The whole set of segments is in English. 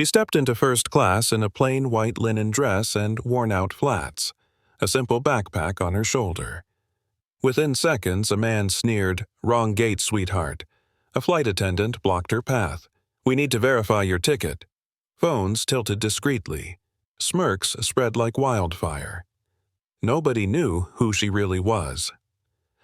She stepped into first class in a plain white linen dress and worn-out flats, a simple backpack on her shoulder. Within seconds, a man sneered, "Wrong gate, sweetheart." A flight attendant blocked her path. "We need to verify your ticket." Phones tilted discreetly. Smirks spread like wildfire. Nobody knew who she really was.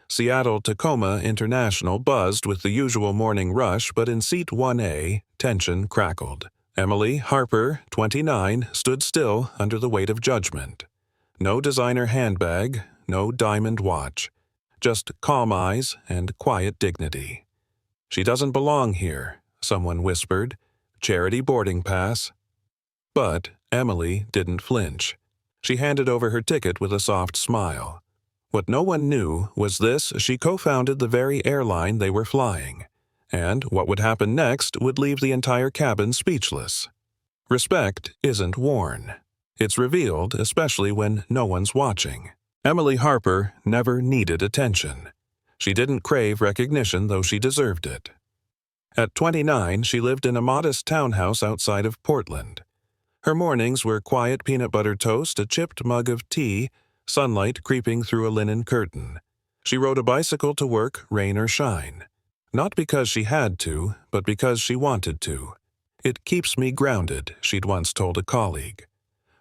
Seattle-Tacoma International buzzed with the usual morning rush, but in seat 1A, tension crackled. Emily Harper, 29, stood still under the weight of judgment. No designer handbag, no diamond watch. Just calm eyes and quiet dignity. "She doesn't belong here," someone whispered. "Charity boarding pass." But Emily didn't flinch. She handed over her ticket with a soft smile. What no one knew was this: she co-founded the very airline they were flying. And what would happen next would leave the entire cabin speechless. Respect isn't worn. It's revealed, especially when no one's watching. Emily Harper never needed attention. She didn't crave recognition, though she deserved it. At 29, she lived in a modest townhouse outside of Portland. Her mornings were quiet peanut butter toast, a chipped mug of tea, sunlight creeping through a linen curtain. She rode a bicycle to work, rain or shine. Not because she had to, but because she wanted to. "It keeps me grounded," she'd once told a colleague.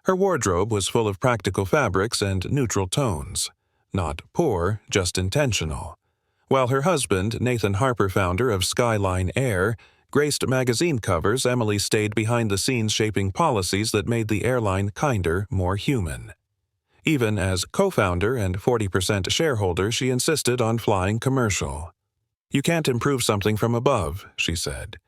Her wardrobe was full of practical fabrics and neutral tones. Not poor, just intentional. While her husband, Nathan Harper, founder of Skyline Air, graced magazine covers, Emily stayed behind the scenes shaping policies that made the airline kinder, more human. Even as co-founder and 40% shareholder, she insisted on flying commercial. "You can't improve something from above," she said.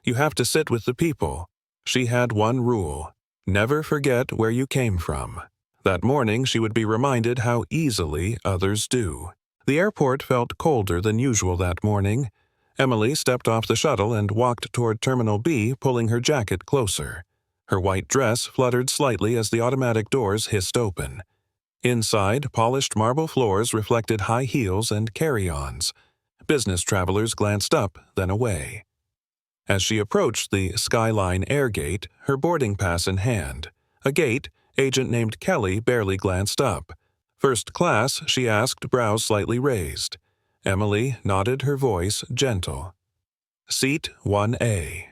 "You have to sit with the people." She had one rule: never forget where you came from. That morning, she would be reminded how easily others do. The airport felt colder than usual that morning. Emily stepped off the shuttle and walked toward Terminal B, pulling her jacket closer. Her white dress fluttered slightly as the automatic doors hissed open. Inside, polished marble floors reflected high heels and carry-ons. Business travelers glanced up, then away. As she approached the Skyline Air Gate, her boarding pass in hand, a gate, agent named Kelly barely glanced up. "First class?" she asked, brows slightly raised. Emily nodded, her voice gentle. "Seat 1A."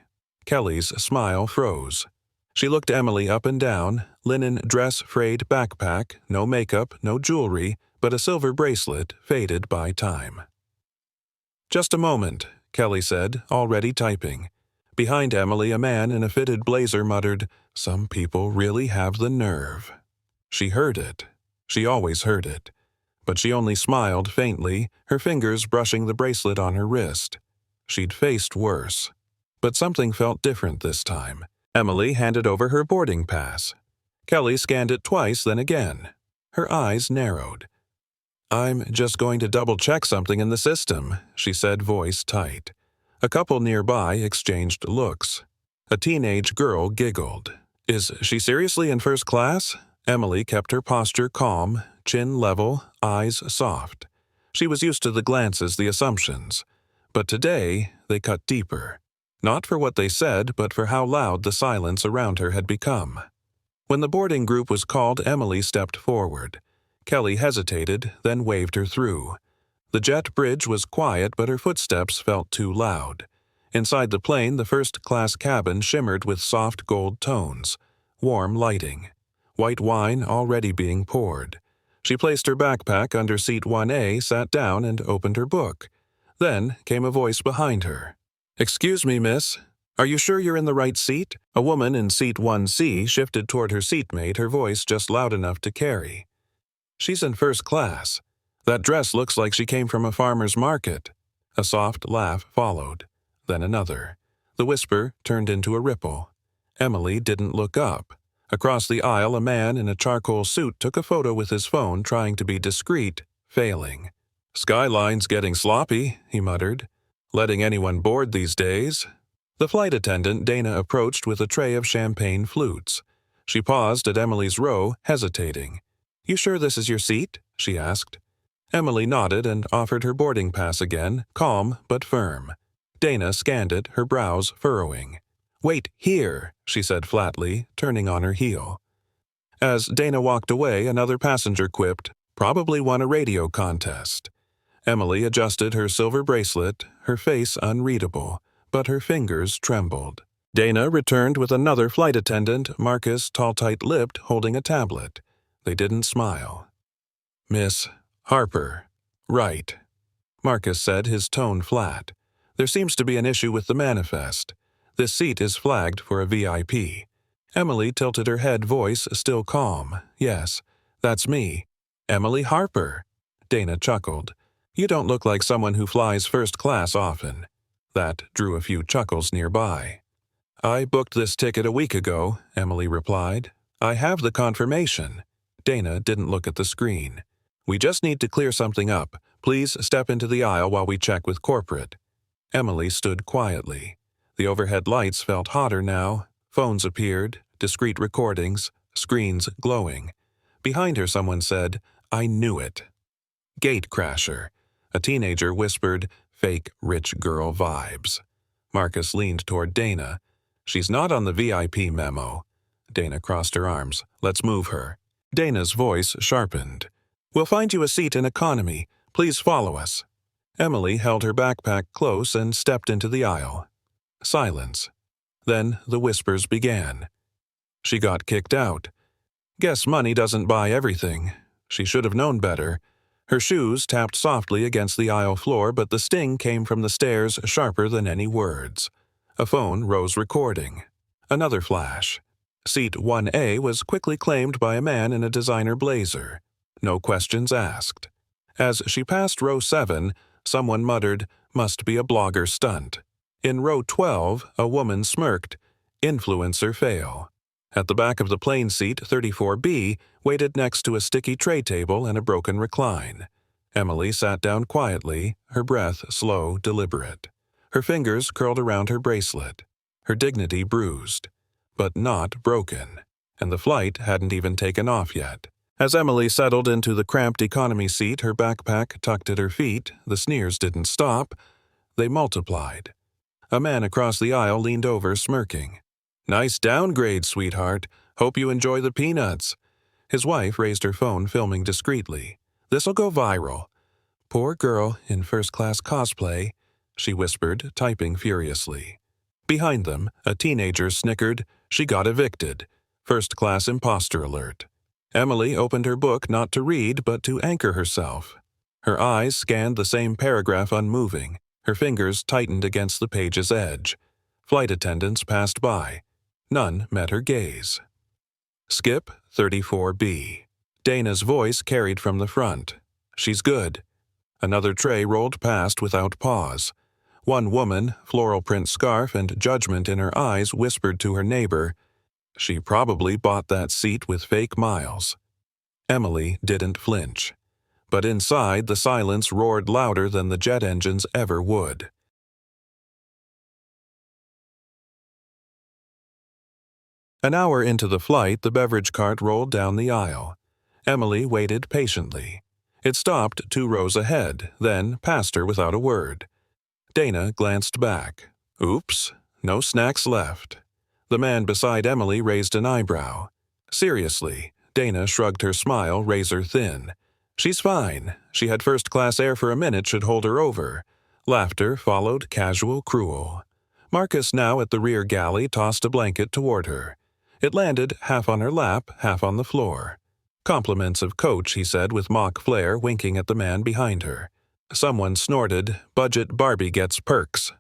Kelly's smile froze. She looked Emily up and down, linen dress, frayed backpack, no makeup, no jewelry, but a silver bracelet faded by time. "Just a moment," Kelly said, already typing. Behind Emily, a man in a fitted blazer muttered, "Some people really have the nerve." She heard it. She always heard it. But she only smiled faintly, her fingers brushing the bracelet on her wrist. She'd faced worse. But something felt different this time. Emily handed over her boarding pass. Kelly scanned it twice, then again. Her eyes narrowed. "I'm just going to double-check something in the system," she said, voice tight. A couple nearby exchanged looks. A teenage girl giggled. "Is she seriously in first class?" Emily kept her posture calm, chin level, eyes soft. She was used to the glances, the assumptions. But today, they cut deeper. Not for what they said, but for how loud the silence around her had become. When the boarding group was called, Emily stepped forward. Kelly hesitated, then waved her through. The jet bridge was quiet, but her footsteps felt too loud. Inside the plane, the first-class cabin shimmered with soft gold tones. Warm lighting. White wine already being poured. She placed her backpack under seat 1A, sat down, and opened her book. Then came a voice behind her. "Excuse me, miss. Are you sure you're in the right seat?" A woman in seat 1C shifted toward her seatmate, her voice just loud enough to carry. "She's in first class. That dress looks like she came from a farmer's market." A soft laugh followed. Then another. The whisper turned into a ripple. Emily didn't look up. Across the aisle, a man in a charcoal suit took a photo with his phone, trying to be discreet, failing. "Skyline's getting sloppy," he muttered. "Letting anyone board these days." The flight attendant, Dana, approached with a tray of champagne flutes. She paused at Emily's row, hesitating. "You sure this is your seat?" she asked. Emily nodded and offered her boarding pass again, calm but firm. Dana scanned it, her brows furrowing. "Wait here," she said flatly, turning on her heel. As Dana walked away, another passenger quipped, "Probably won a radio contest." Emily adjusted her silver bracelet, her face unreadable, but her fingers trembled. Dana returned with another flight attendant, Marcus, tall, tight-lipped, holding a tablet. They didn't smile. "Miss Harper." "Right," Marcus said, his tone flat. "There seems to be an issue with the manifest. This seat is flagged for a VIP." Emily tilted her head, voice still calm. "Yes, that's me. Emily Harper." Dana chuckled. "You don't look like someone who flies first class often." That drew a few chuckles nearby. "I booked this ticket a week ago," Emily replied. "I have the confirmation." Dana didn't look at the screen. "We just need to clear something up. Please step into the aisle while we check with corporate." Emily stood quietly. The overhead lights felt hotter now. Phones appeared, discreet recordings, screens glowing. Behind her someone said, "I knew it." "Gate crasher." A teenager whispered, "Fake rich girl vibes." Marcus leaned toward Dana. "She's not on the VIP memo." Dana crossed her arms. "Let's move her." Dana's voice sharpened. "We'll find you a seat in economy. Please follow us." Emily held her backpack close and stepped into the aisle. Silence. Then the whispers began. She got kicked out. Guess money doesn't buy everything. She should have known better. Her shoes tapped softly against the aisle floor, but the sting came from the stairs sharper than any words. A phone rose recording. Another flash. Seat 1A was quickly claimed by a man in a designer blazer. No questions asked. As she passed row 7, someone muttered, "Must be a blogger stunt." In row 12, a woman smirked, "Influencer fail." At the back of the plane seat, 34B, waited next to a sticky tray table and a broken recline. Emily sat down quietly, her breath slow, deliberate. Her fingers curled around her bracelet. Her dignity bruised, but not broken. And the flight hadn't even taken off yet. As Emily settled into the cramped economy seat, her backpack tucked at her feet, the sneers didn't stop. They multiplied. A man across the aisle leaned over, smirking. "Nice downgrade, sweetheart. Hope you enjoy the peanuts." His wife raised her phone, filming discreetly. "This'll go viral." "Poor girl in first-class cosplay," she whispered, typing furiously. Behind them, a teenager snickered, "She got evicted. First-class imposter alert." Emily opened her book not to read, but to anchor herself. Her eyes scanned the same paragraph unmoving. Her fingers tightened against the page's edge. Flight attendants passed by. None met her gaze. "Skip 34B." Dana's voice carried from the front. "She's good." Another tray rolled past without pause. One woman, floral print scarf and judgment in her eyes, whispered to her neighbor, "She probably bought that seat with fake miles." Emily didn't flinch. But inside, the silence roared louder than the jet engines ever would. An hour into the flight, the beverage cart rolled down the aisle. Emily waited patiently. It stopped 2 rows ahead, then passed her without a word. Dana glanced back. Oops, no snacks left. The man beside Emily raised an eyebrow. "Seriously," Dana shrugged her smile razor thin. "She's fine. She had first-class air for a minute, should hold her over." Laughter followed, casual, cruel. Marcus, now at the rear galley, tossed a blanket toward her. It landed half on her lap, half on the floor. "Compliments of Coach," he said with mock flair, winking at the man behind her. Someone snorted, "Budget Barbie gets perks."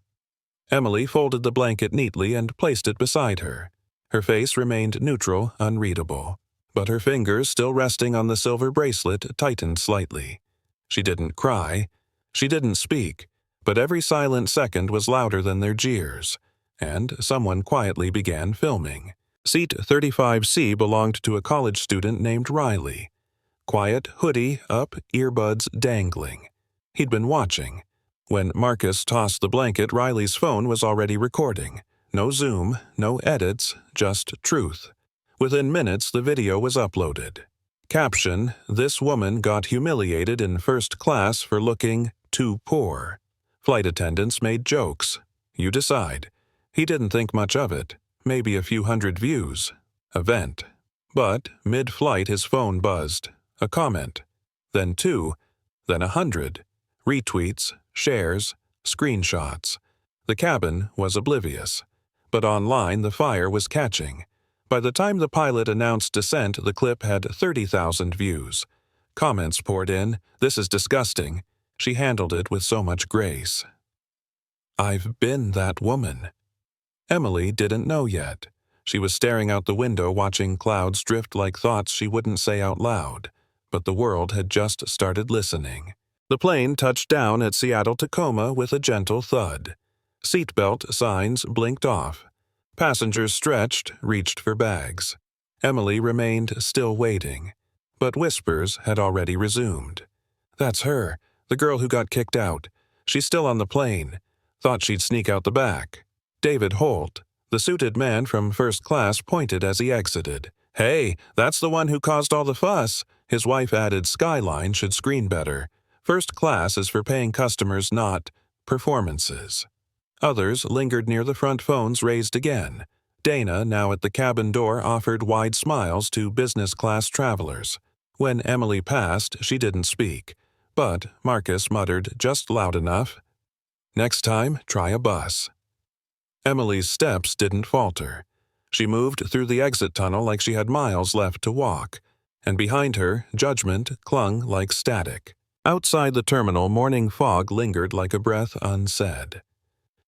Emily folded the blanket neatly and placed it beside her. Her face remained neutral, unreadable. But her fingers, still resting on the silver bracelet, tightened slightly. She didn't cry. She didn't speak. But every silent second was louder than their jeers. And someone quietly began filming. Seat 35C belonged to a college student named Riley. Quiet, hoodie up, earbuds dangling. He'd been watching. When Marcus tossed the blanket, Riley's phone was already recording. No zoom, no edits, just truth. Within minutes, the video was uploaded. Caption, "This woman got humiliated in first class for looking too poor." Flight attendants made jokes. You decide. He didn't think much of it, maybe a few hundred views. Event. But mid-flight his phone buzzed. A comment. Then 2. Then 100. Retweets, shares, screenshots. The cabin was oblivious. But online the fire was catching. By the time the pilot announced descent, the clip had 30,000 views. Comments poured in, "This is disgusting." She handled it with so much grace. I've been that woman. Emily didn't know yet. She was staring out the window watching clouds drift like thoughts she wouldn't say out loud. But the world had just started listening. The plane touched down at Seattle-Tacoma with a gentle thud. Seatbelt signs blinked off. Passengers stretched, reached for bags. Emily remained still waiting. But whispers had already resumed. "That's her, the girl who got kicked out. She's still on the plane. Thought she'd sneak out the back." David Holt, the suited man from first class, pointed as he exited. "Hey, that's the one who caused all the fuss." His wife added Skyline should screen better. First class is for paying customers, not performances. Others lingered near the front phones raised again. Dana, now at the cabin door, offered wide smiles to business-class travelers. When Emily passed, she didn't speak. But Marcus muttered just loud enough, "Next time, try a bus." Emily's steps didn't falter. She moved through the exit tunnel like she had miles left to walk. And behind her, judgment clung like static. Outside the terminal, morning fog lingered like a breath unsaid.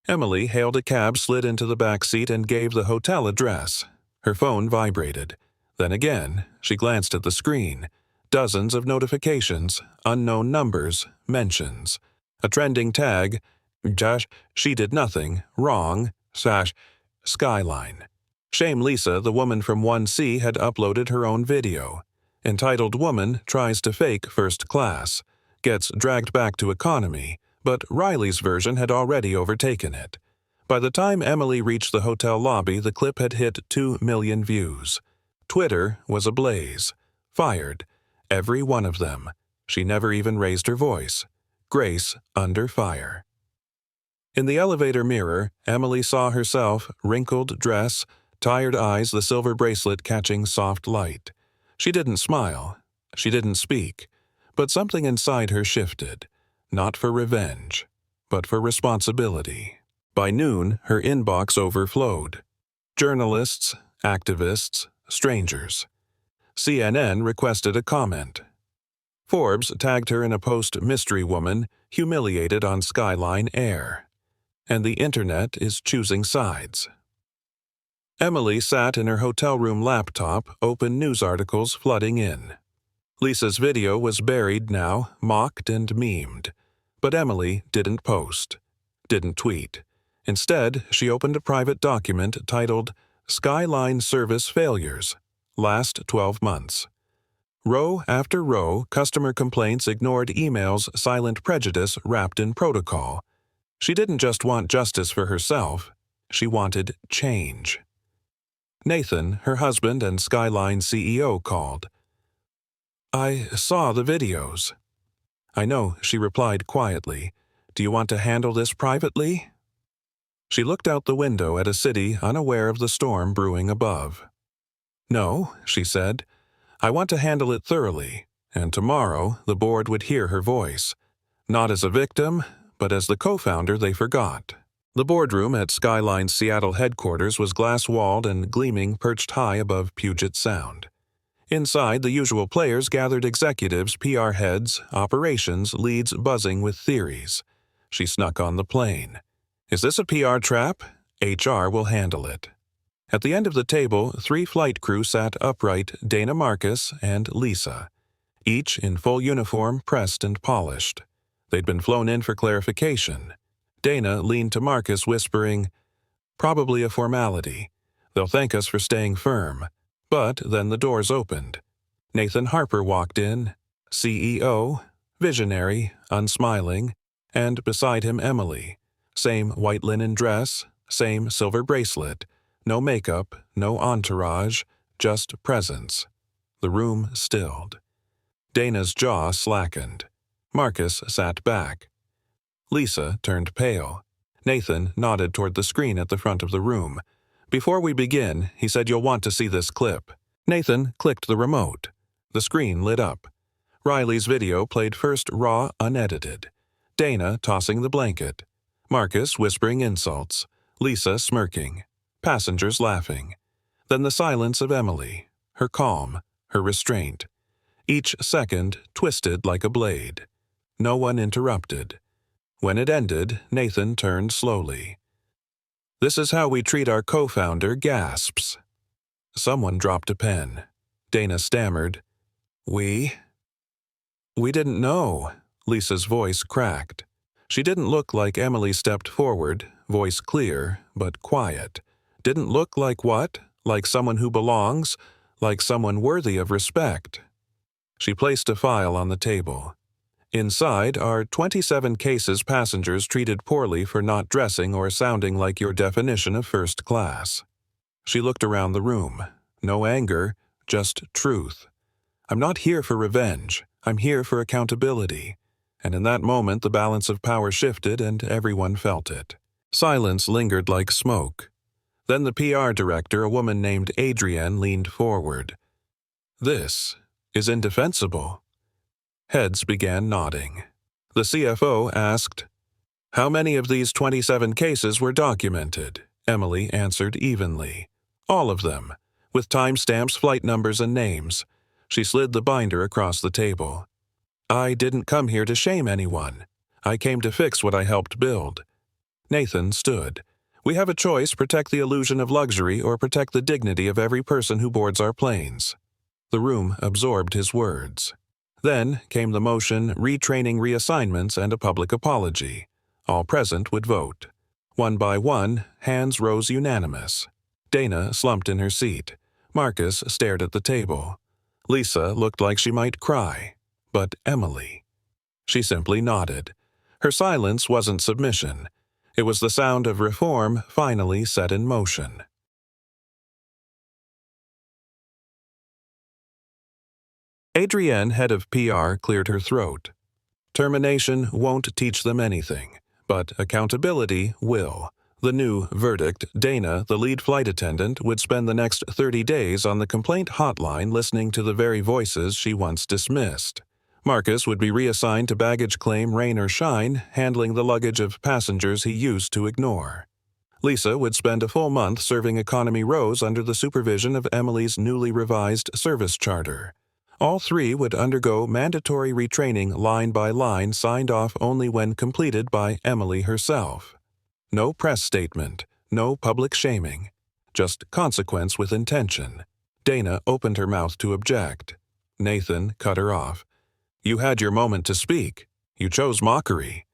Emily hailed a cab, slid into the back seat, and gave the hotel address. Her phone vibrated. Then again, she glanced at the screen. Dozens of notifications, unknown numbers, mentions. A trending tag, "Josh, she did nothing, wrong, Skyline." Shame Lisa, the woman from 1C, had uploaded her own video. Entitled Woman Tries to Fake First Class. Gets dragged back to economy. But Riley's version had already overtaken it. By the time Emily reached the hotel lobby, the clip had hit 2 million views. Twitter was ablaze. Fired. Every one of them. She never even raised her voice. Grace under fire. In the elevator mirror, Emily saw herself, wrinkled dress, tired eyes, the silver bracelet catching soft light. She didn't smile. She didn't speak. But something inside her shifted. Not for revenge, but for responsibility. By noon, her inbox overflowed. Journalists, activists, strangers. CNN requested a comment. Forbes tagged her in a post mystery woman, humiliated on Skyline Air. And the internet is choosing sides. Emily sat in her hotel room laptop, open news articles flooding in. Lisa's video was buried now, mocked and memed. But Emily didn't post, didn't tweet. Instead, she opened a private document titled Skyline Service Failures, Last 12 Months. Row after row, customer complaints ignored emails, silent prejudice wrapped in protocol. She didn't just want justice for herself, she wanted change. Nathan, her husband and Skyline CEO, called. "I saw the videos." "I know," she replied quietly. "Do you want to handle this privately?" She looked out the window at a city unaware of the storm brewing above. "No," she said. "I want to handle it thoroughly, and tomorrow the board would hear her voice. Not as a victim, but as the co-founder they forgot." The boardroom at Skyline's Seattle headquarters was glass-walled and gleaming, perched high above Puget Sound. Inside, the usual players gathered: executives, PR heads, operations, leads buzzing with theories. She snuck on the plane. "Is this a PR trap? HR will handle it." At the end of the table, 3 flight crew sat upright: Dana, Marcus, and Lisa. Each in full uniform, pressed and polished. They'd been flown in for clarification. Dana leaned to Marcus, whispering, "Probably a formality. They'll thank us for staying firm." But then the doors opened. Nathan Harper walked in, CEO, visionary, unsmiling, and beside him Emily. Same white linen dress, same silver bracelet, no makeup, no entourage, just presence. The room stilled. Dana's jaw slackened. Marcus sat back. Lisa turned pale. Nathan nodded toward the screen at the front of the room. "Before we begin, he said you'll want to see this clip." Nathan clicked the remote. The screen lit up. Riley's video played first raw, unedited. Dana tossing the blanket. Marcus whispering insults. Lisa smirking. Passengers laughing. Then the silence of Emily. Her calm. Her restraint. Each second twisted like a blade. No one interrupted. When it ended, Nathan turned slowly. "This is how we treat our co-founder," gasps. Someone dropped a pen. Dana stammered. We didn't know." Lisa's voice cracked. She didn't look like Emily stepped forward, voice clear, but quiet. Didn't look like what? Like someone who belongs? Like someone worthy of respect? She placed a file on the table. Inside are 27 cases passengers treated poorly for not dressing or sounding like your definition of first class. She looked around the room. No anger, just truth. "I'm not here for revenge. I'm here for accountability." And in that moment the balance of power shifted and everyone felt it. Silence lingered like smoke. Then the PR director, a woman named Adrienne, leaned forward. "This is indefensible." Heads began nodding. The CFO asked, "How many of these 27 cases were documented?" Emily answered evenly. "All of them, with timestamps, flight numbers, and names." She slid the binder across the table. "I didn't come here to shame anyone. I came to fix what I helped build." Nathan stood. "We have a choice: protect the illusion of luxury or protect the dignity of every person who boards our planes." The room absorbed his words. Then came the motion, retraining, reassignments, and a public apology. All present would vote. One by one, hands rose unanimous. Dana slumped in her seat. Marcus stared at the table. Lisa looked like she might cry. But Emily. She simply nodded. Her silence wasn't submission. It was the sound of reform finally set in motion. Adrienne, head of PR, cleared her throat. "Termination won't teach them anything, but accountability will." The new verdict: Dana, the lead flight attendant, would spend the next 30 days on the complaint hotline listening to the very voices she once dismissed. Marcus would be reassigned to baggage claim, rain or shine, handling the luggage of passengers he used to ignore. Lisa would spend a full month serving economy rows under the supervision of Emily's newly revised service charter. All three would undergo mandatory retraining line by line, signed off only when completed by Emily herself. No press statement, no public shaming, just consequence with intention. Dana opened her mouth to object. Nathan cut her off. "You had your moment to speak. You chose mockery."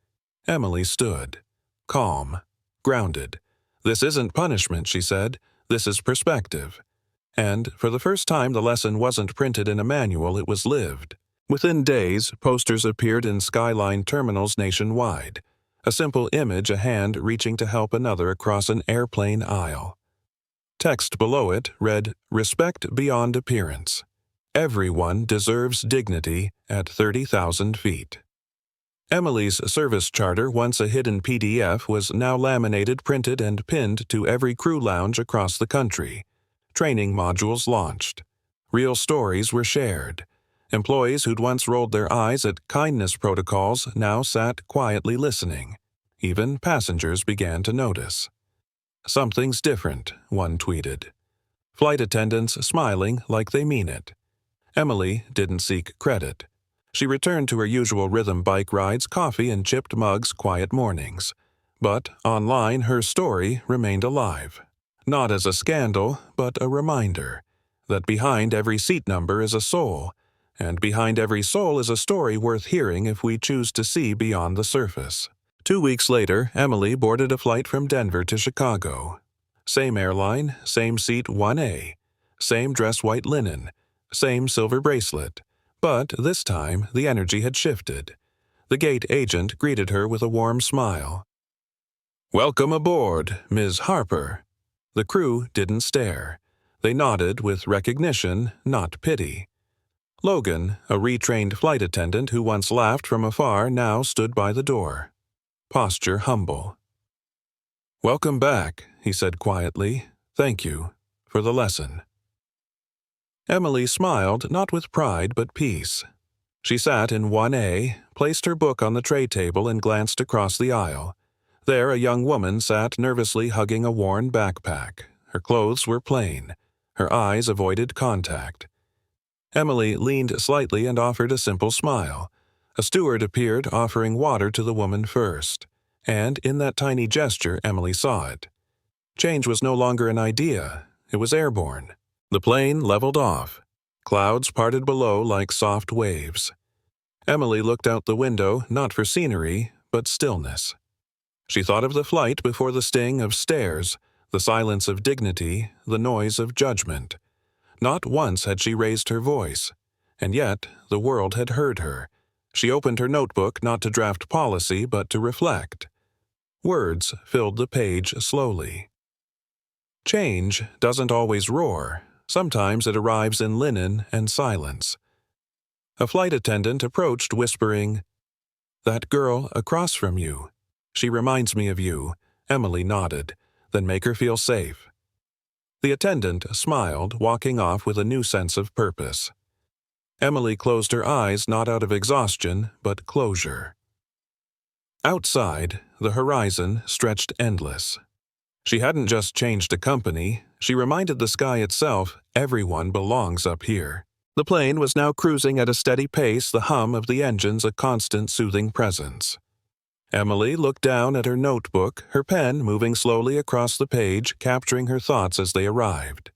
Emily stood, calm, grounded. "This isn't punishment," she said. "This is perspective." And for the first time the lesson wasn't printed in a manual, it was lived. Within days, posters appeared in Skyline terminals nationwide. A simple image, a hand reaching to help another across an airplane aisle. Text below it read, "Respect beyond appearance. Everyone deserves dignity at 30,000 feet." Emily's service charter, once a hidden PDF, was now laminated, printed, and pinned to every crew lounge across the country. Training modules launched. Real stories were shared. Employees who'd once rolled their eyes at kindness protocols now sat quietly listening. Even passengers began to notice. "Something's different," one tweeted. Flight attendants smiling like they mean it. Emily didn't seek credit. She returned to her usual rhythm: bike rides, coffee, and chipped mugs, quiet mornings. But online, her story remained alive. Not as a scandal, but a reminder that behind every seat number is a soul, and behind every soul is a story worth hearing if we choose to see beyond the surface. 2 weeks later, Emily boarded a flight from Denver to Chicago. Same airline, same seat 1A, same dress white linen, same silver bracelet. But this time, the energy had shifted. The gate agent greeted her with a warm smile. "Welcome aboard, Ms. Harper." The crew didn't stare. They nodded with recognition, not pity. Logan, a retrained flight attendant who once laughed from afar, now stood by the door. Posture humble. "Welcome back," he said quietly. "Thank you for the lesson." Emily smiled, not with pride but peace. She sat in 1A, placed her book on the tray table and glanced across the aisle. There a young woman sat nervously hugging a worn backpack. Her clothes were plain. Her eyes avoided contact. Emily leaned slightly and offered a simple smile. A steward appeared, offering water to the woman first. And in that tiny gesture, Emily saw it. Change was no longer an idea. It was airborne. The plane leveled off. Clouds parted below like soft waves. Emily looked out the window, not for scenery, but stillness. She thought of the flight before the sting of stairs, the silence of dignity, the noise of judgment. Not once had she raised her voice, and yet the world had heard her. She opened her notebook not to draft policy but to reflect. Words filled the page slowly. Change doesn't always roar. Sometimes it arrives in linen and silence. A flight attendant approached, whispering, "That girl across from you. She reminds me of you." Emily nodded. "Then make her feel safe." The attendant smiled, walking off with a new sense of purpose. Emily closed her eyes not out of exhaustion, but closure. Outside, the horizon stretched endless. She hadn't just changed a company, she reminded the sky itself, everyone belongs up here. The plane was now cruising at a steady pace, the hum of the engines a constant soothing presence. Emily looked down at her notebook, her pen moving slowly across the page, capturing her thoughts as they arrived.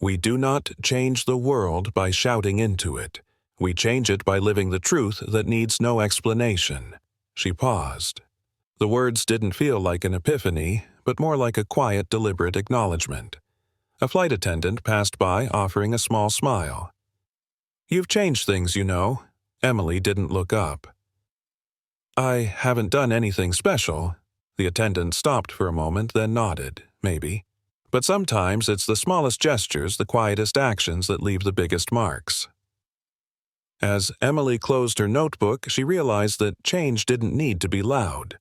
We do not change the world by shouting into it. We change it by living the truth that needs no explanation. She paused. The words didn't feel like an epiphany, but more like a quiet, deliberate acknowledgement. A flight attendant passed by, offering a small smile. "You've changed things, you know." Emily didn't look up. "I haven't done anything special." The attendant stopped for a moment, then nodded. "Maybe. But sometimes it's the smallest gestures, the quietest actions that leave the biggest marks." As Emily closed her notebook, she realized that change didn't need to be loud.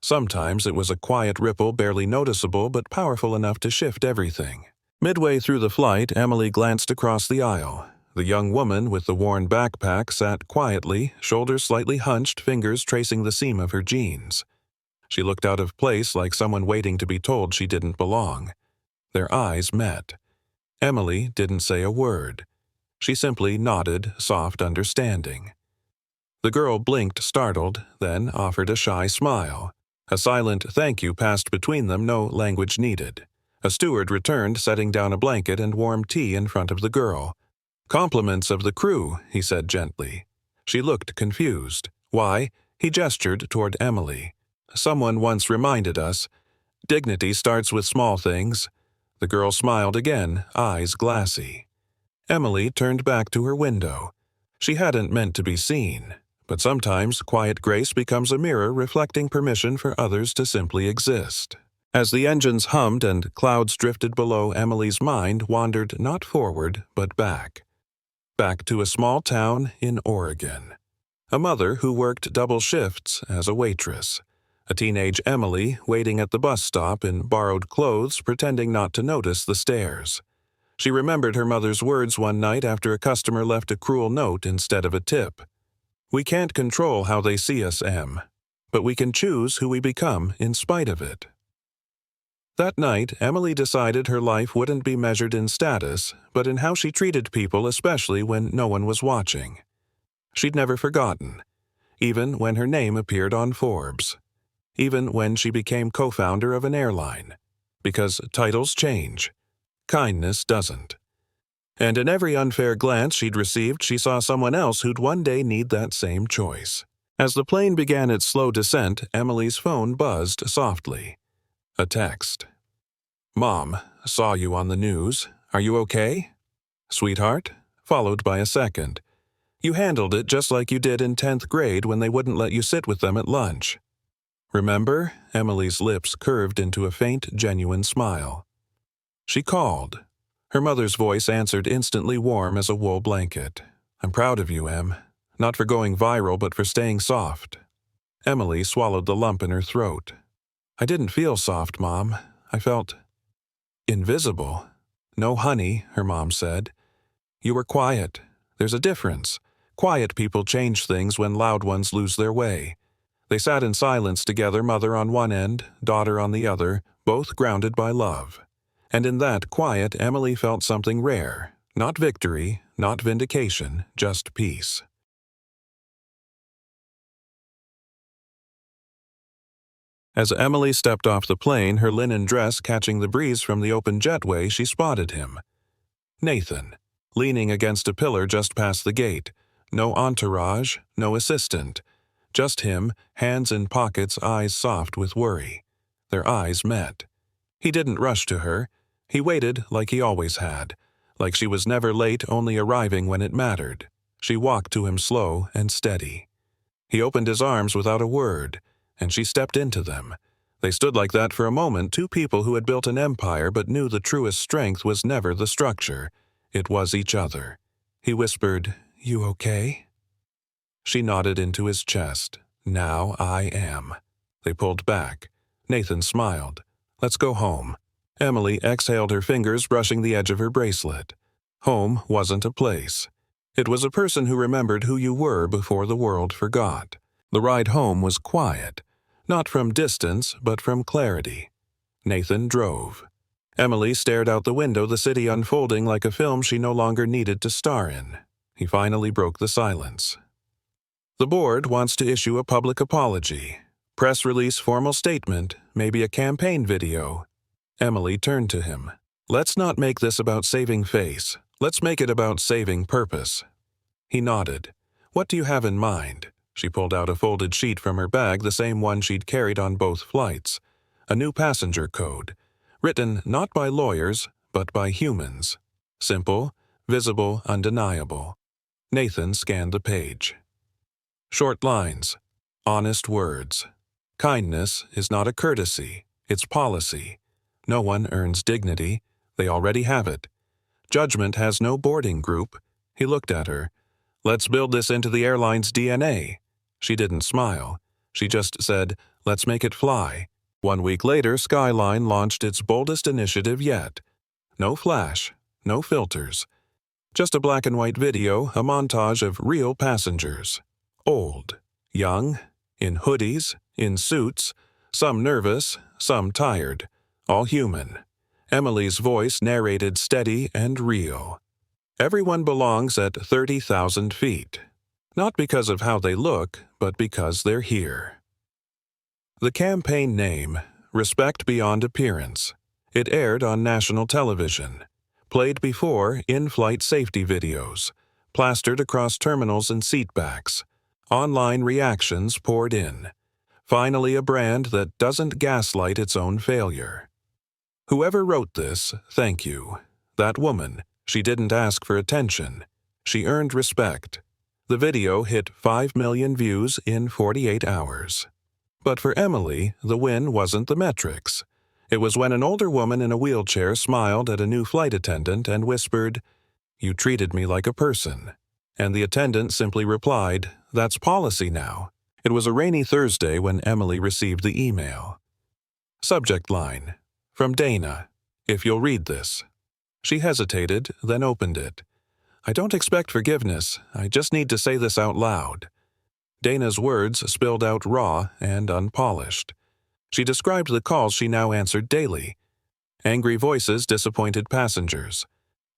Sometimes it was a quiet ripple, barely noticeable, but powerful enough to shift everything. Midway through the flight, Emily glanced across the aisle. The young woman with the worn backpack sat quietly, shoulders slightly hunched, fingers tracing the seam of her jeans. She looked out of place like someone waiting to be told she didn't belong. Their eyes met. Emily didn't say a word. She simply nodded, soft understanding. The girl blinked, startled, then offered a shy smile. A silent thank you passed between them, no language needed. A steward returned, setting down a blanket and warm tea in front of the girl. "Compliments of the crew," he said gently. She looked confused. "Why?" He gestured toward Emily. "Someone once reminded us, dignity starts with small things." The girl smiled again, eyes glassy. Emily turned back to her window. She hadn't meant to be seen, but sometimes quiet grace becomes a mirror reflecting permission for others to simply exist. As the engines hummed and clouds drifted below, Emily's mind wandered not forward, but back. Back to a small town in Oregon. A mother who worked double shifts as a waitress. A teenage Emily waiting at the bus stop in borrowed clothes, pretending not to notice the stares. She remembered her mother's words one night after a customer left a cruel note instead of a tip. "We can't control how they see us, Em, but we can choose who we become in spite of it." That night, Emily decided her life wouldn't be measured in status, but in how she treated people, especially when no one was watching. She'd never forgotten, even when her name appeared on Forbes, even when she became co-founder of an airline, because titles change. Kindness doesn't. And in every unfair glance she'd received, she saw someone else who'd one day need that same choice. As the plane began its slow descent, Emily's phone buzzed softly. A text. "Mom, saw you on the news. Are you okay?" "Sweetheart?" Followed by a second. "You handled it just like you did in 10th grade when they wouldn't let you sit with them at lunch." "Remember?" Emily's lips curved into a faint, genuine smile. She called. Her mother's voice answered instantly, warm as a wool blanket. "I'm proud of you, Em. Not for going viral, but for staying soft." Emily swallowed the lump in her throat. I didn't feel soft, Mom. I felt invisible. No, honey, her mom said. You were quiet. There's a difference. Quiet people change things when loud ones lose their way. They sat in silence together, mother on one end, daughter on the other, both grounded by love. And in that quiet, Emily felt something rare. Not victory, not vindication, just peace. As Emily stepped off the plane, her linen dress catching the breeze from the open jetway, she spotted him. Nathan, leaning against a pillar just past the gate. No entourage, no assistant. Just him, hands in pockets, eyes soft with worry. Their eyes met. He didn't rush to her. He waited like he always had, like she was never late, only arriving when it mattered. She walked to him slow and steady. He opened his arms without a word, and she stepped into them. They stood like that for a moment, two people who had built an empire but knew the truest strength was never the structure. It was each other. He whispered, "You okay?" She nodded into his chest. "Now I am." They pulled back. Nathan smiled. "Let's go home." Emily exhaled, her fingers brushing the edge of her bracelet. Home wasn't a place. It was a person who remembered who you were before the world forgot. The ride home was quiet, not from distance, but from clarity. Nathan drove. Emily stared out the window, the city unfolding like a film she no longer needed to star in. He finally broke the silence. The board wants to issue a public apology. Press release, formal statement, maybe a campaign video. Emily turned to him. "Let's not make this about saving face. Let's make it about saving purpose." He nodded. "What do you have in mind?" She pulled out a folded sheet from her bag, the same one she'd carried on both flights. A new passenger code. Written not by lawyers, but by humans. Simple, visible, undeniable. Nathan scanned the page. Short lines. Honest words. Kindness is not a courtesy, it's policy. No one earns dignity, they already have it. Judgment has no boarding group. He looked at her. "Let's build this into the airline's DNA." She didn't smile. She just said, "Let's make it fly." 1 week later, Skyline launched its boldest initiative yet. No flash, no filters. Just a black and white video, a montage of real passengers. Old, young, in hoodies, in suits, some nervous, some tired, all human. Emily's voice narrated steady and real. Everyone belongs at 30,000 feet. Not because of how they look, but because they're here. The campaign name, Respect Beyond Appearance. It aired on national television. Played before in-flight safety videos. Plastered across terminals and seatbacks. Online reactions poured in. Finally, a brand that doesn't gaslight its own failure. Whoever wrote this, thank you. That woman, she didn't ask for attention. She earned respect. The video hit 5 million views in 48 hours. But for Emily, the win wasn't the metrics. It was when an older woman in a wheelchair smiled at a new flight attendant and whispered, "You treated me like a person." And the attendant simply replied, "That's policy now." It was a rainy Thursday when Emily received the email. Subject line, from Dana, "If you'll read this." She hesitated, then opened it. "I don't expect forgiveness. I just need to say this out loud." Dana's words spilled out raw and unpolished. She described the calls she now answered daily. Angry voices, disappointed passengers.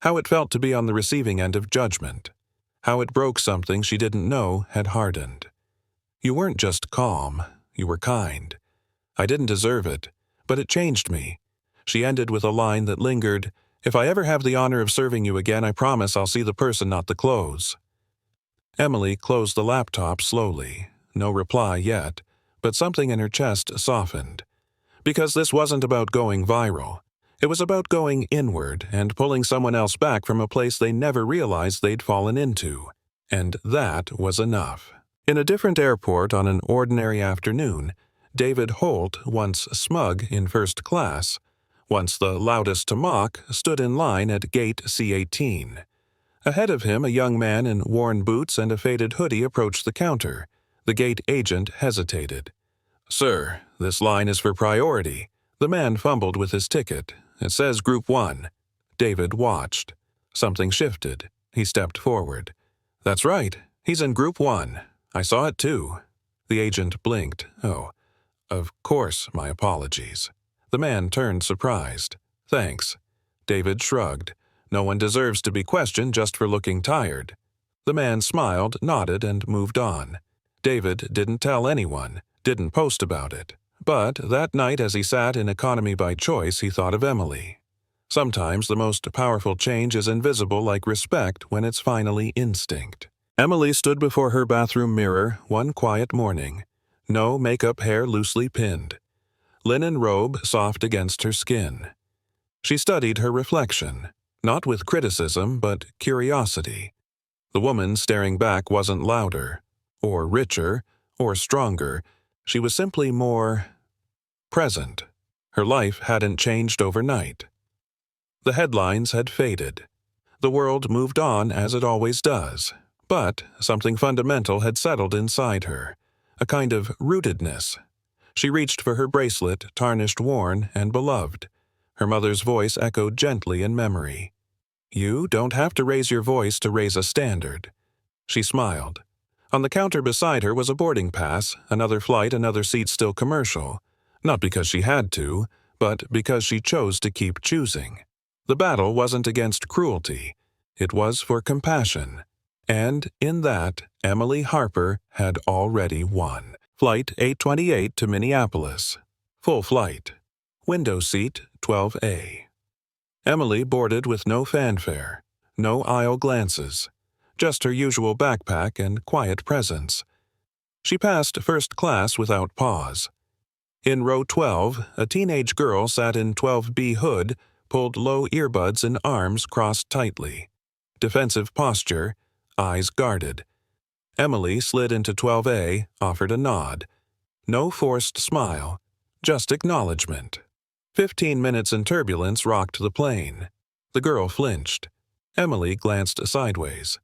How it felt to be on the receiving end of judgment. How it broke something she didn't know had hardened. "You weren't just calm, you were kind. I didn't deserve it, but it changed me." She ended with a line that lingered, "If I ever have the honor of serving you again, I promise I'll see the person, not the clothes." Emily closed the laptop slowly. No reply yet, but something in her chest softened. Because this wasn't about going viral. It was about going inward and pulling someone else back from a place they never realized they'd fallen into. And that was enough. In a different airport on an ordinary afternoon, David Holt, once smug in first class, once the loudest to mock, stood in line at gate C18. Ahead of him, a young man in worn boots and a faded hoodie approached the counter. The gate agent hesitated. "Sir, this line is for priority." The man fumbled with his ticket. "It says Group 1. David watched. Something shifted. He stepped forward. "That's right. He's in Group 1. I saw it too." The agent blinked. "Oh, of course, my apologies." The man turned surprised. "Thanks." David shrugged. "No one deserves to be questioned just for looking tired." The man smiled, nodded, and moved on. David didn't tell anyone, didn't post about it. But that night as he sat in economy by choice, he thought of Emily. Sometimes the most powerful change is invisible like respect when it's finally instinct. Emily stood before her bathroom mirror one quiet morning. No makeup, hair loosely pinned. Linen robe soft against her skin. She studied her reflection, not with criticism but curiosity. The woman staring back wasn't louder, or richer, or stronger. She was simply more present. Her life hadn't changed overnight. The headlines had faded. The world moved on as it always does, but something fundamental had settled inside her, a kind of rootedness. She reached for her bracelet, tarnished, worn, and beloved. Her mother's voice echoed gently in memory. "You don't have to raise your voice to raise a standard." She smiled. On the counter beside her was a boarding pass, another flight, another seat still commercial. Not because she had to, but because she chose to keep choosing. The battle wasn't against cruelty. It was for compassion. And in that, Emily Harper had already won. Flight 828 to Minneapolis. Full flight. Window seat 12A. Emily boarded with no fanfare, no aisle glances, just her usual backpack and quiet presence. She passed first class without pause. In row 12, a teenage girl sat in 12B hood, pulled low earbuds in arms crossed tightly. Defensive posture, eyes guarded. Emily slid into 12A, offered a nod. No forced smile, just acknowledgement. 15 minutes in turbulence rocked the plane. The girl flinched. Emily glanced sideways.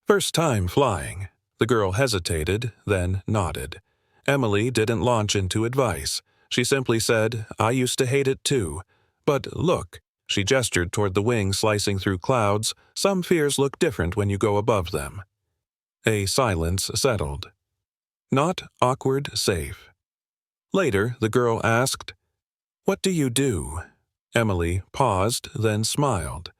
"First time flying." The girl hesitated, then nodded. Emily didn't launch into advice. She simply said, "I used to hate it too. But look," she gestured toward the wing slicing through clouds, "some fears look different when you go above them." A silence settled. Not awkward, safe. Later, the girl asked, "What do you do?" Emily paused, then smiled.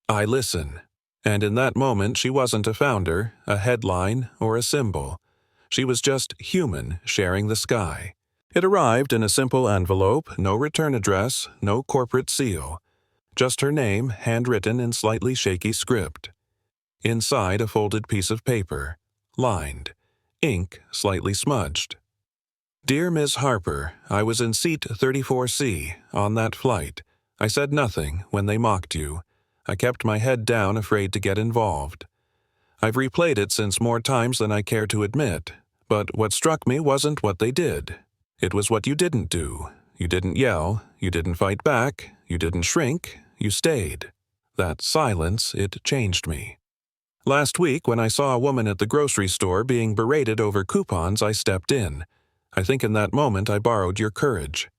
"I listen." And in that moment she wasn't a founder, a headline, or a symbol. She was just human sharing the sky. It arrived in a simple envelope, no return address, no corporate seal. Just her name, handwritten in slightly shaky script. Inside a folded piece of paper, lined, ink slightly smudged. "Dear Ms. Harper, I was in seat 34C on that flight. I said nothing when they mocked you. I kept my head down, afraid to get involved. I've replayed it since more times than I care to admit, but what struck me wasn't what they did. It was what you didn't do. You didn't yell, you didn't fight back, you didn't shrink, you stayed. That silence, it changed me. Last week, when I saw a woman at the grocery store being berated over coupons, I stepped in. I think in that moment I borrowed your courage.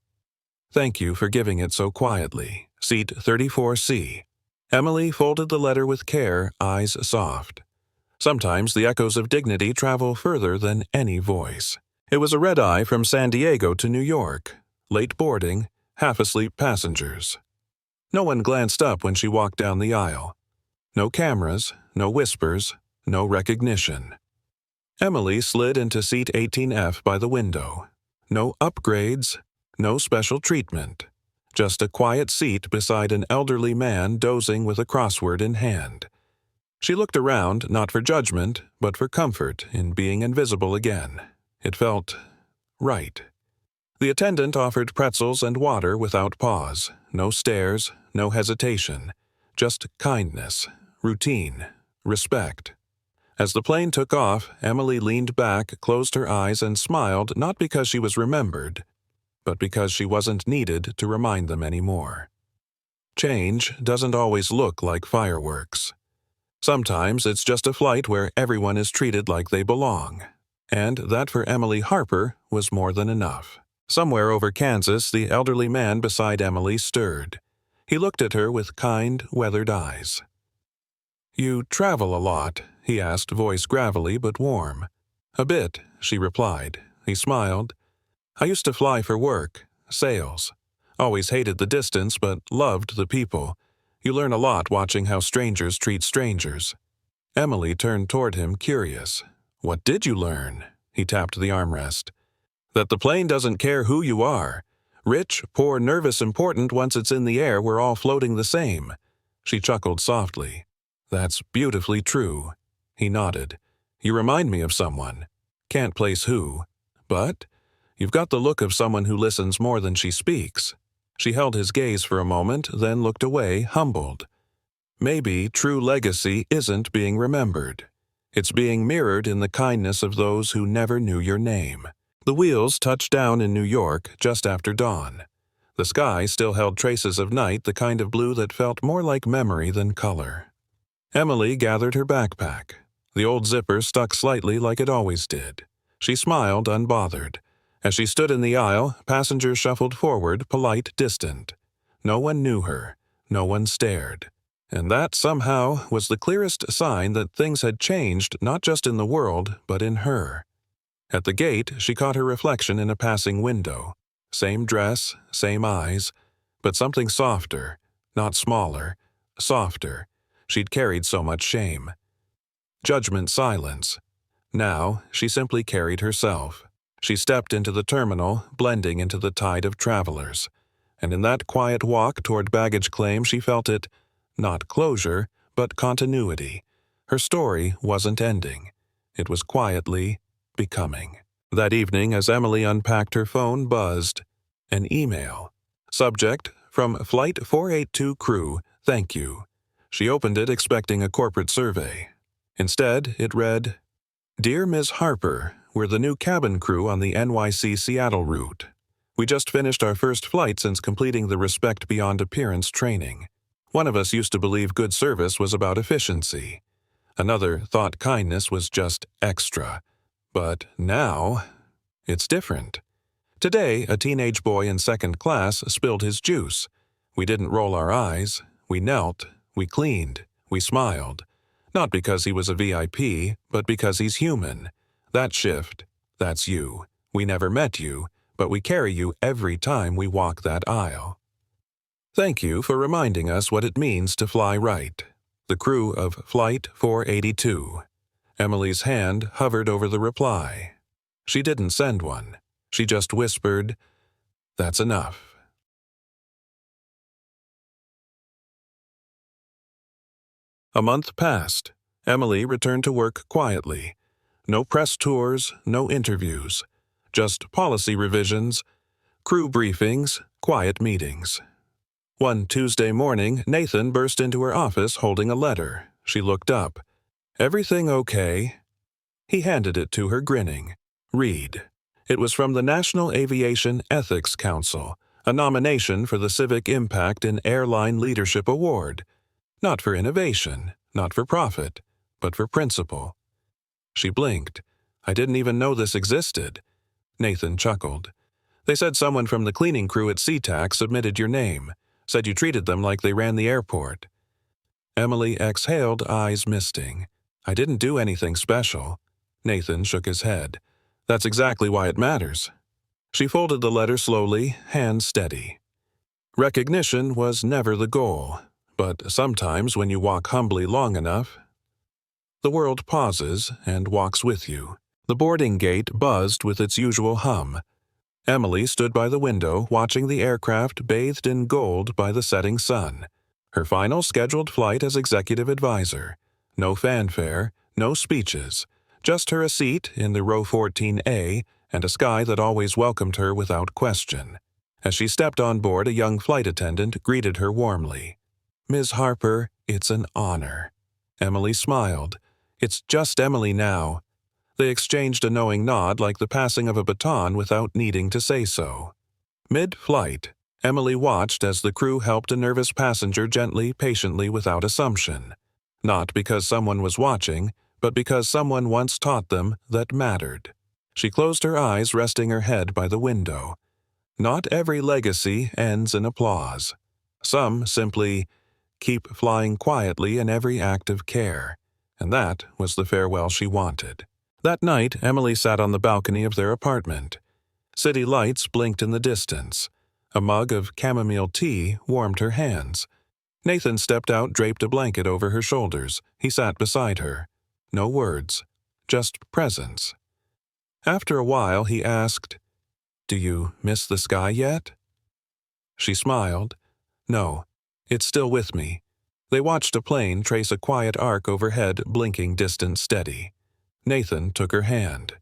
Thank you for giving it so quietly. Seat 34C. Emily folded the letter with care, eyes soft. Sometimes the echoes of dignity travel further than any voice. It was a red-eye from San Diego to New York. Late boarding, half-asleep passengers. No one glanced up when she walked down the aisle. No cameras, no whispers, no recognition. Emily slid into seat 18F by the window. No upgrades, no special treatment. Just a quiet seat beside an elderly man dozing with a crossword in hand. She looked around, not for judgment, but for comfort in being invisible again. It felt right. The attendant offered pretzels and water without pause. No stares, no hesitation. Just kindness, routine, respect. As the plane took off, Emily leaned back, closed her eyes, and smiled, not because she was remembered, but because she wasn't needed to remind them anymore. Change doesn't always look like fireworks. Sometimes it's just a flight where everyone is treated like they belong. And that for Emily Harper was more than enough. Somewhere over Kansas, the elderly man beside Emily stirred. He looked at her with kind, weathered eyes. "You travel a lot?" he asked, voice gravelly but warm. "A bit," she replied. He smiled. "I used to fly for work, sales. Always hated the distance but loved the people. You learn a lot watching how strangers treat strangers." Emily turned toward him, curious. "What did you learn?" He tapped the armrest. "That the plane doesn't care who you are. Rich, poor, nervous, important, once it's in the air, we're all floating the same." She chuckled softly. "That's beautifully true." He nodded. "You remind me of someone. Can't place who. But you've got the look of someone who listens more than she speaks." She held his gaze for a moment, then looked away, humbled. Maybe true legacy isn't being remembered. It's being mirrored in the kindness of those who never knew your name. The wheels touched down in New York just after dawn. The sky still held traces of night, the kind of blue that felt more like memory than color. Emily gathered her backpack. The old zipper stuck slightly like it always did. She smiled, unbothered. As she stood in the aisle, passengers shuffled forward, polite, distant. No one knew her. No one stared. And that, somehow, was the clearest sign that things had changed not just in the world, but in her. At the gate, she caught her reflection in a passing window. Same dress, same eyes, but something softer, not smaller, softer. She'd carried so much shame. Judgment, silence. Now, she simply carried herself. She stepped into the terminal, blending into the tide of travelers. And in that quiet walk toward baggage claim, she felt it, not closure, but continuity. Her story wasn't ending. It was quietly becoming. That evening, as Emily unpacked, her phone buzzed. An email. Subject, from Flight 482 crew, thank you. She opened it expecting a corporate survey. Instead, it read, "Dear Ms. Harper, we're the new cabin crew on the NYC Seattle route. We just finished our first flight since completing the Respect Beyond Appearance training. One of us used to believe good service was about efficiency. Another thought kindness was just extra. But now, it's different. Today, a teenage boy in second class spilled his juice. We didn't roll our eyes. We knelt. We cleaned. We smiled. Not because he was a VIP, but because he's human. That shift, that's you. We never met you, but we carry you every time we walk that aisle. Thank you for reminding us what it means to fly right. The crew of Flight 482. Emily's hand hovered over the reply. She didn't send one. She just whispered, "That's enough." A month passed. Emily returned to work quietly. No press tours, no interviews. Just policy revisions, crew briefings, quiet meetings. One Tuesday morning, Nathan burst into her office holding a letter. She looked up. "Everything okay?" He handed it to her, grinning. "Read." It was from the National Aviation Ethics Council, a nomination for the Civic Impact in Airline Leadership Award. Not for innovation, not for profit, but for principle. She blinked. "I didn't even know this existed." Nathan chuckled. "They said someone from the cleaning crew at SeaTac submitted your name. Said you treated them like they ran the airport." Emily exhaled, eyes misting. "I didn't do anything special." Nathan shook his head. "That's exactly why it matters." She folded the letter slowly, hands steady. Recognition was never the goal, but sometimes when you walk humbly long enough, the world pauses and walks with you. The boarding gate buzzed with its usual hum. Emily stood by the window, watching the aircraft bathed in gold by the setting sun. Her final scheduled flight as executive advisor. No fanfare, no speeches, just her a seat in the row 14A and a sky that always welcomed her without question. As she stepped on board, a young flight attendant greeted her warmly. "Ms. Harper, it's an honor." Emily smiled. "It's just Emily now." They exchanged a knowing nod like the passing of a baton without needing to say so. Mid-flight, Emily watched as the crew helped a nervous passenger gently, patiently, without assumption. Not because someone was watching, but because someone once taught them that mattered. She closed her eyes, resting her head by the window. Not every legacy ends in applause. Some simply keep flying quietly in every act of care, and that was the farewell she wanted. That night, Emily sat on the balcony of their apartment. City lights blinked in the distance. A mug of chamomile tea warmed her hands. Nathan stepped out, draped a blanket over her shoulders. He sat beside her. No words, just presence. After a while, he asked, "Do you miss the sky yet?" She smiled. "No, it's still with me." They watched a plane trace a quiet arc overhead, blinking distant steady. Nathan took her hand.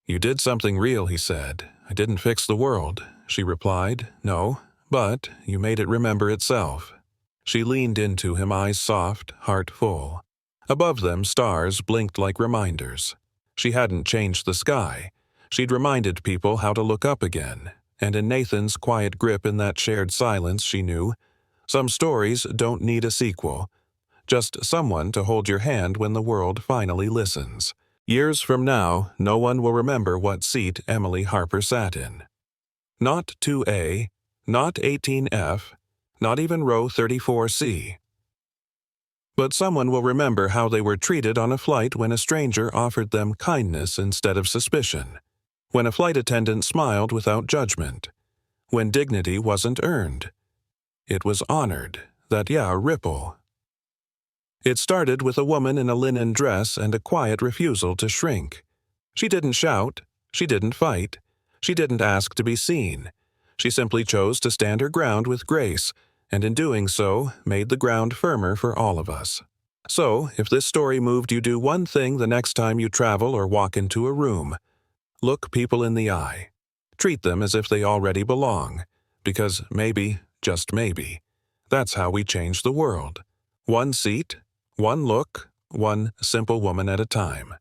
"You did something real," he said. "I didn't fix the world," she replied. "No, but you made it remember itself." She leaned into him, eyes soft, heart full. Above them, stars blinked like reminders. She hadn't changed the sky. She'd reminded people how to look up again. And in Nathan's quiet grip, in that shared silence, she knew, some stories don't need a sequel. Just someone to hold your hand when the world finally listens. Years from now, no one will remember what seat Emily Harper sat in. Not 2A, not 18F, not even row 34C. But someone will remember how they were treated on a flight when a stranger offered them kindness instead of suspicion, when a flight attendant smiled without judgment, when dignity wasn't earned. It was honored, that ripple. It started with a woman in a linen dress and a quiet refusal to shrink. She didn't shout, she didn't fight, she didn't ask to be seen. She simply chose to stand her ground with grace, and in doing so, made the ground firmer for all of us. So, if this story moved you, do one thing the next time you travel or walk into a room. Look people in the eye. Treat them as if they already belong, because maybe, just maybe, that's how we change the world. One seat, one look, one simple woman at a time.